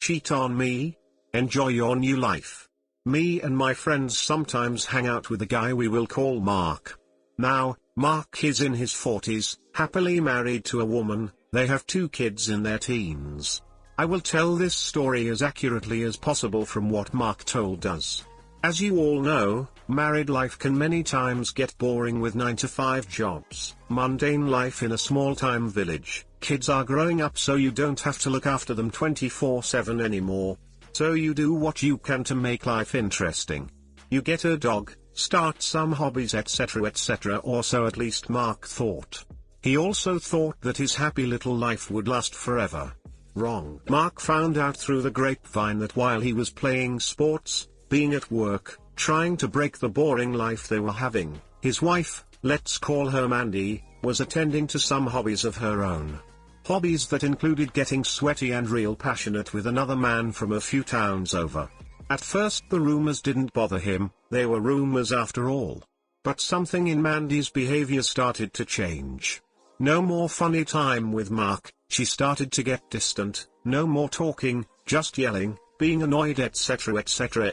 cheat on me? Enjoy your new life. Me and my friends sometimes hang out with a guy we will call Mark. Now, Mark is in his 40s, happily married to a woman. They have 2 kids in their teens. I will tell this story as accurately as possible from what Mark told us. As you all know, married life can many times get boring with 9-to-5 jobs, mundane life in a small-time village. Kids are growing up so you don't have to look after them 24/7 anymore. So you do what you can to make life interesting. You get a dog, start some hobbies etc., or so at least Mark thought. He also thought that his happy little life would last forever. Wrong. Mark found out through the grapevine that while he was playing sports, being at work, trying to break the boring life they were having, his wife, let's call her Mandy, was attending to some hobbies of her own. Hobbies that included getting sweaty and real passionate with another man from a few towns over. At first the rumors didn't bother him, they were rumors after all. But something in Mandy's behavior started to change. No more funny time with Mark, she started to get distant, no more talking, just yelling, being annoyed etc.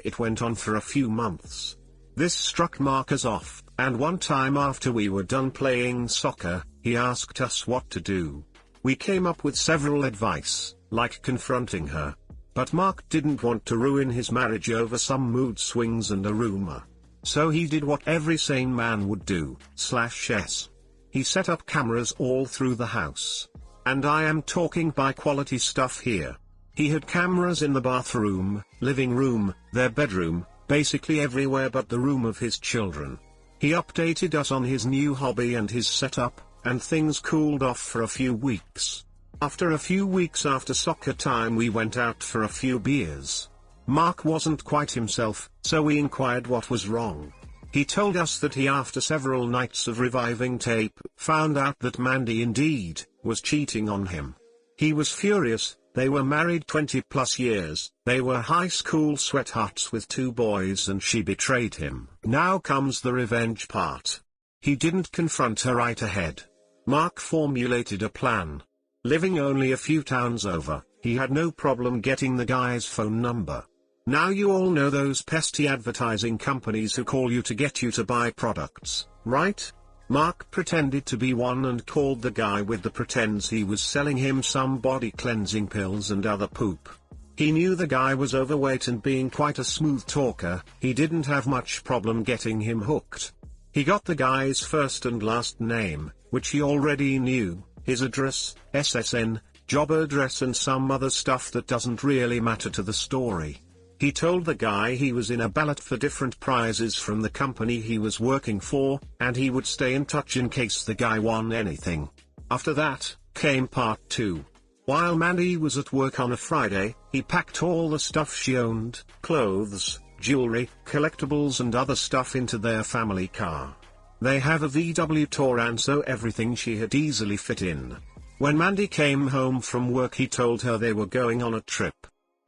It went on for a few months. This struck Mark as off, and one time after we were done playing soccer, he asked us what to do. We came up with several advice, like confronting her. But Mark didn't want to ruin his marriage over some mood swings and a rumor. So he did what every sane man would do, /s. He set up cameras all through the house. And I am talking by quality stuff here. He had cameras in the bathroom, living room, their bedroom, basically everywhere but the room of his children. He updated us on his new hobby and his setup, and things cooled off for a few weeks. After a few weeks after soccer time we went out for a few beers. Mark wasn't quite himself, so we inquired what was wrong. He told us that he, after several nights of reviving tape, found out that Mandy indeed was cheating on him. He was furious. They were married 20+ years, they were high school sweethearts with 2 boys, and she betrayed him. Now comes the revenge part. He didn't confront her right ahead. Mark formulated a plan. Living only a few towns over, he had no problem getting the guy's phone number. Now you all know those pesky advertising companies who call you to get you to buy products, right? Mark pretended to be one and called the guy with the pretends he was selling him some body cleansing pills and other poop. He knew the guy was overweight, and being quite a smooth talker, he didn't have much problem getting him hooked. He got the guy's first and last name, which he already knew, his address, SSN, job address and some other stuff that doesn't really matter to the story. He told the guy he was in a ballot for different prizes from the company he was working for, and he would stay in touch in case the guy won anything. After that, came part 2. While Mandy was at work on a Friday, he packed all the stuff she owned, clothes, jewelry, collectibles and other stuff into their family car. They have a VW Touran, so everything she had easily fit in. When Mandy came home from work he told her they were going on a trip.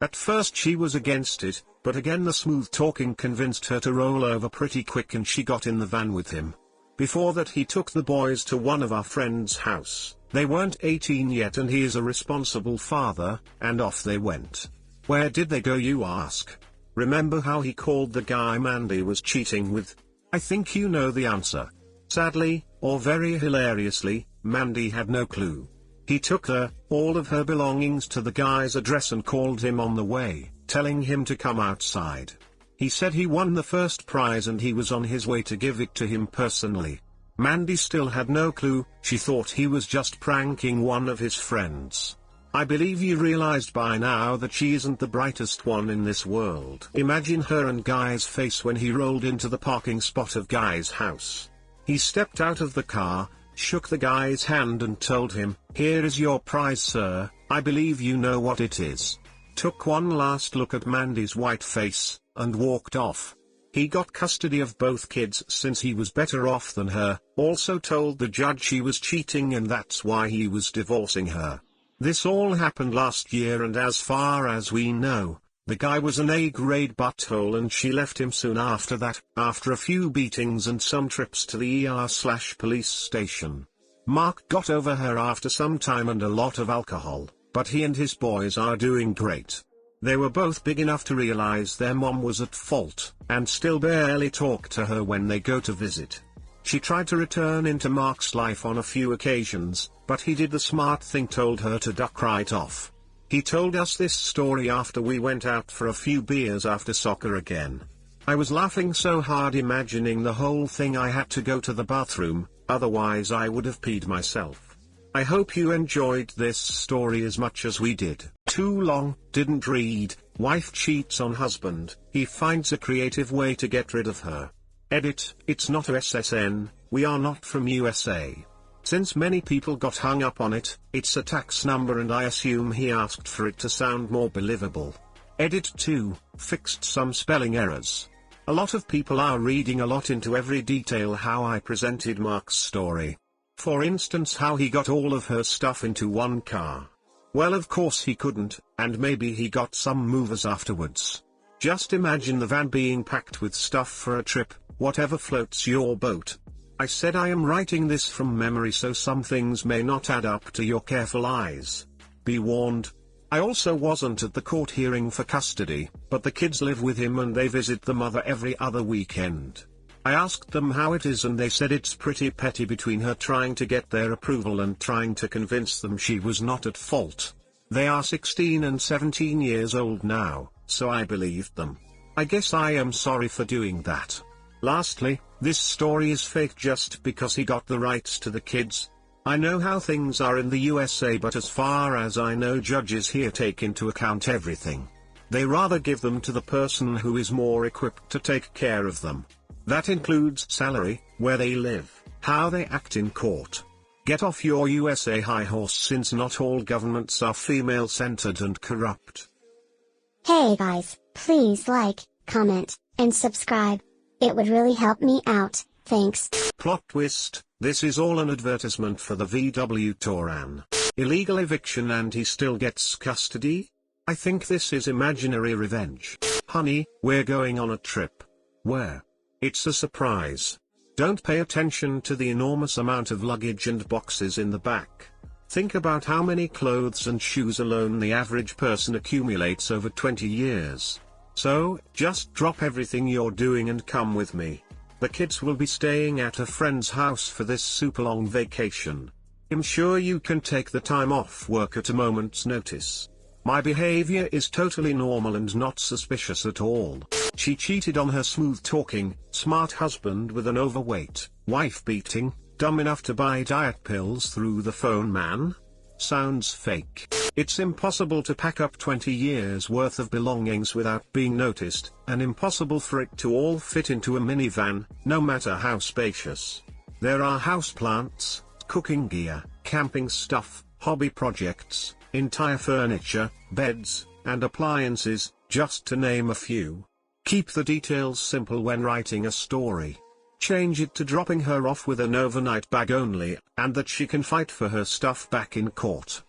At first she was against it, but again the smooth talking convinced her to roll over pretty quick, and she got in the van with him. Before that he took the boys to one of our friends' house. They weren't 18 yet and he is a responsible father, and off they went. Where did they go, you ask? Remember how he called the guy Mandy was cheating with? I think you know the answer. Sadly, or very hilariously, Mandy had no clue. He took her, all of her belongings, to the guy's address and called him on the way, telling him to come outside. He said he won the first prize and he was on his way to give it to him personally. Mandy still had no clue, she thought he was just pranking one of his friends. I believe you realized by now that she isn't the brightest one in this world. Imagine her and Guy's face when he rolled into the parking spot of Guy's house. He stepped out of the car, shook the guy's hand and told him, "Here is your prize, sir, I believe you know what it is." Took one last look at Mandy's white face, and walked off. He got custody of both kids since he was better off than her, also told the judge she was cheating and that's why he was divorcing her. This all happened last year, and as far as we know, the guy was an A-grade butthole and she left him soon after that, after a few beatings and some trips to the ER/police station. Mark got over her after some time and a lot of alcohol, but he and his boys are doing great. They were both big enough to realize their mom was at fault, and still barely talk to her when they go to visit. She tried to return into Mark's life on a few occasions, but he did the smart thing, told her to duck right off. He told us this story after we went out for a few beers after soccer again. I was laughing so hard imagining the whole thing. I had to go to the bathroom, otherwise I would have peed myself. I hope you enjoyed this story as much as we did. Too long, didn't read. Wife cheats on husband, he finds a creative way to get rid of her. Edit, it's not USSN, we are not from USA. Since many people got hung up on it, it's a tax number and I assume he asked for it to sound more believable. Edit 2, fixed some spelling errors. A lot of people are reading a lot into every detail how I presented Mark's story. For instance, how he got all of her stuff into one car. Well, of course he couldn't, and maybe he got some movers afterwards. Just imagine the van being packed with stuff for a trip, whatever floats your boat. I said I am writing this from memory, so some things may not add up to your careful eyes. Be warned. I also wasn't at the court hearing for custody, but the kids live with him and they visit the mother every other weekend. I asked them how it is and they said it's pretty petty between her trying to get their approval and trying to convince them she was not at fault. They are 16 and 17 years old now, so I believed them. I guess I am sorry for doing that. Lastly, this story is fake just because he got the rights to the kids. I know how things are in the USA, but as far as I know, judges here take into account everything. They rather give them to the person who is more equipped to take care of them. That includes salary, where they live, how they act in court. Get off your USA high horse, since not all governments are female-centered and corrupt. Hey guys, please like, comment, and subscribe. It would really help me out, thanks. Plot twist, this is all an advertisement for the VW Touran. Illegal eviction and he still gets custody? I think this is imaginary revenge. Honey, we're going on a trip. Where? It's a surprise. Don't pay attention to the enormous amount of luggage and boxes in the back. Think about how many clothes and shoes alone the average person accumulates over 20 years. So, just drop everything you're doing and come with me. The kids will be staying at a friend's house for this super long vacation. I'm sure you can take the time off work at a moment's notice. My behavior is totally normal and not suspicious at all. She cheated on her smooth-talking, smart husband with an overweight wife, beating, dumb enough to buy diet pills through the phone. Man? Sounds fake. It's impossible to pack up 20 years worth of belongings without being noticed, and impossible for it to all fit into a minivan, no matter how spacious. There are houseplants, cooking gear, camping stuff, hobby projects, entire furniture, beds, and appliances, just to name a few. Keep the details simple when writing a story. Change it to dropping her off with an overnight bag only, and that she can fight for her stuff back in court.